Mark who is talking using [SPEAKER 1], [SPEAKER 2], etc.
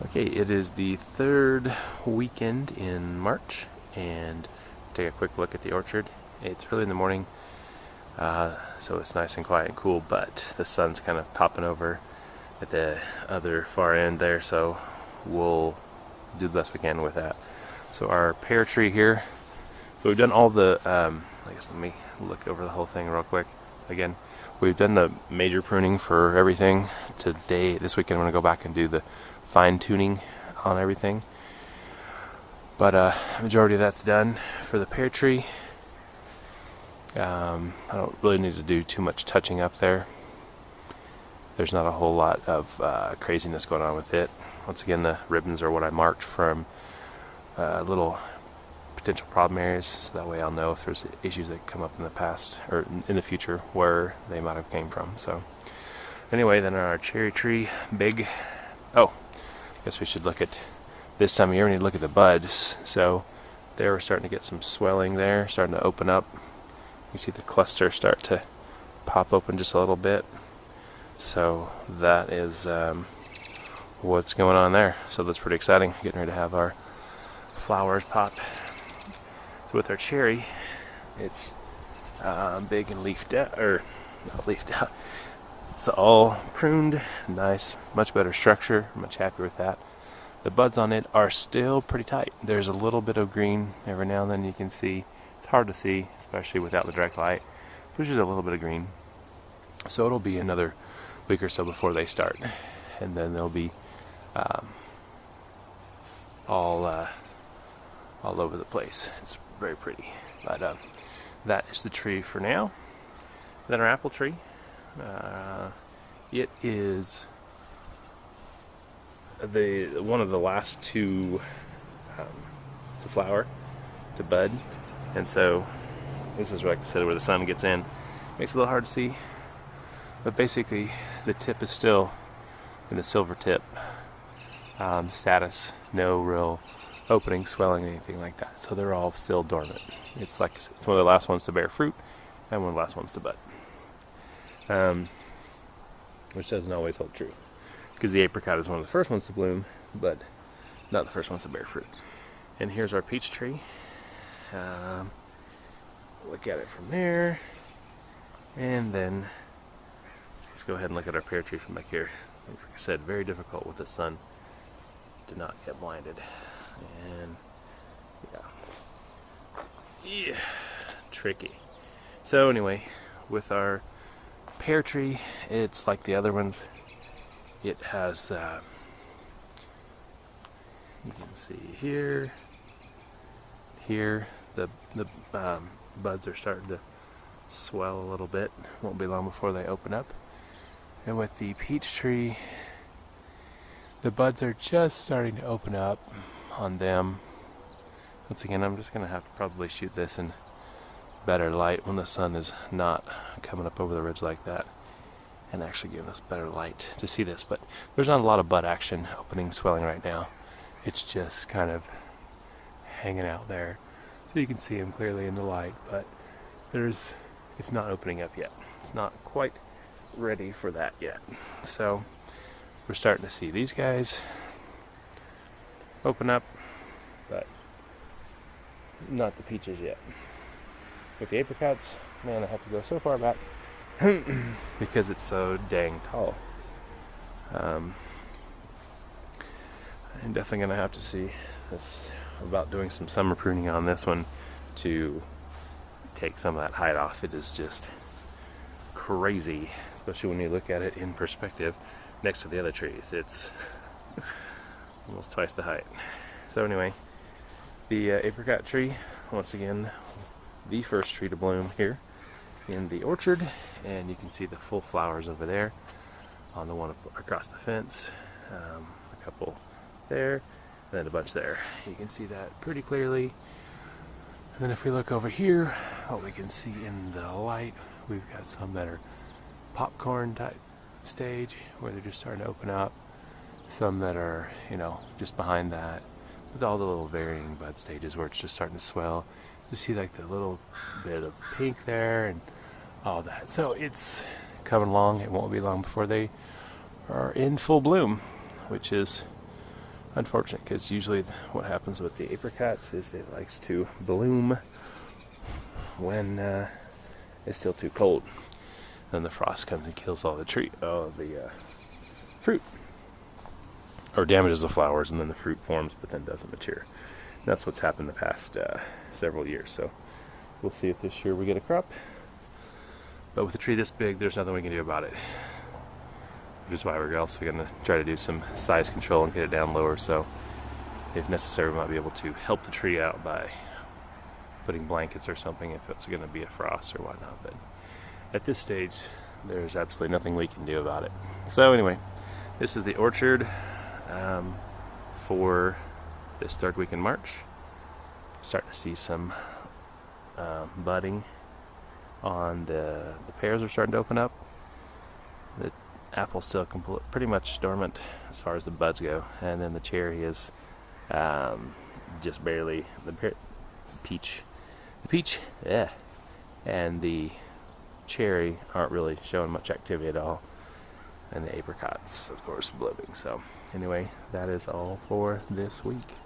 [SPEAKER 1] Okay, it is the third weekend in March, and take a quick look at the orchard. It's early in the morning, so it's nice and quiet and cool, but the sun's kind of popping over at the other far end there, so we'll do the best we can with that. So our pear tree here, so we've done all the, I guess let me look over the whole thing real quick again. We've done the major pruning for everything. This weekend I'm going to go back and do the fine tuning on everything. But majority of that's done for the pear tree. I don't really need to do too much touching up there. There's not a whole lot of craziness going on with it. Once again, the ribbons are what I marked from little potential problem areas, so that way I'll know if there's issues that come up in the past or in the future where they might have came from. So anyway, then our cherry tree, big. Oh, I guess we should look at this time of year. We need to look at the buds. So there we're starting to get some swelling there, starting to open up. You see the cluster start to pop open just a little bit. So that is what's going on there. So that's pretty exciting. Getting ready to have our flowers pop. So with our cherry, it's big and leafed out, or not leafed out. It's all pruned, nice, much better structure. I'm much happier with that. The buds on it are still pretty tight. There's a little bit of green every now and then you can see. It's hard to see, especially without the direct light. There's just a little bit of green. So it'll be another week or so before they start, and then they'll be all over the place. It's very pretty. But that is the tree for now. Then our apple tree. It is one of the last to flower, to bud, and so this is, like I said, where the sun gets in. Makes it a little hard to see, but basically the tip is still in the silver tip status. No real opening, swelling, anything like that. So they're all still dormant. It's like it's one of the last ones to bear fruit, and one of the last ones to bud. Which doesn't always hold true, because the apricot is one of the first ones to bloom, but not the first ones to bear fruit. And here's our peach tree. Look at it from there, and then let's go ahead and look at our pear tree from back here. Like I said, very difficult with the sun to not get blinded. And yeah, tricky. So anyway, with our pear tree, it's like the other ones. It has, you can see here, the buds are starting to swell a little bit. Won't be long before they open up. And with the peach tree, the buds are just starting to open up on them. Once again, I'm just going to have to probably shoot this in better light when the sun is not coming up over the ridge like that, and actually giving us better light to see this. But there's not a lot of bud action, opening, swelling right now. It's just kind of hanging out there, so you can see them clearly in the light, but it's not opening up yet. It's not quite ready for that yet. So we're starting to see these guys open up, but not the peaches yet. With the apricots, man, I have to go so far back because it's so dang tall. I'm definitely going to have to see this about doing some summer pruning on this one to take some of that height off. It is just crazy, especially when you look at it in perspective next to the other trees. It's almost twice the height. So anyway, the apricot tree, once again, the first tree to bloom here in the orchard, and you can see the full flowers over there on the one across the fence, a couple there, and then a bunch there. You can see that pretty clearly. And then if we look over here, what we can see in the light, we've got some that are popcorn type stage where they're just starting to open up, some that are, just behind that, with all the little varying bud stages where it's just starting to swell. You see like the little bit of pink there and all that. So it's coming along. It won't be long before they are in full bloom, which is unfortunate because usually what happens with the apricots is it likes to bloom when it's still too cold. Then the frost comes and kills all the fruit, or damages the flowers, and then the fruit forms but then doesn't mature. And that's what's happened the past several years. So we'll see if this year we get a crop. But with a tree this big, there's nothing we can do about it. Which is why we're also going to try to do some size control and get it down lower, so if necessary we might be able to help the tree out by putting blankets or something if it's going to be a frost or whatnot. But at this stage, there's absolutely nothing we can do about it. So anyway, this is the orchard for this third week in March. Starting to see some budding on the pears are starting to open up. The apple's still pretty much dormant as far as the buds go, and then the cherry is just barely. The peach, yeah, and the cherry aren't really showing much activity at all, and the apricots, of course, blooming. So anyway, that is all for this week.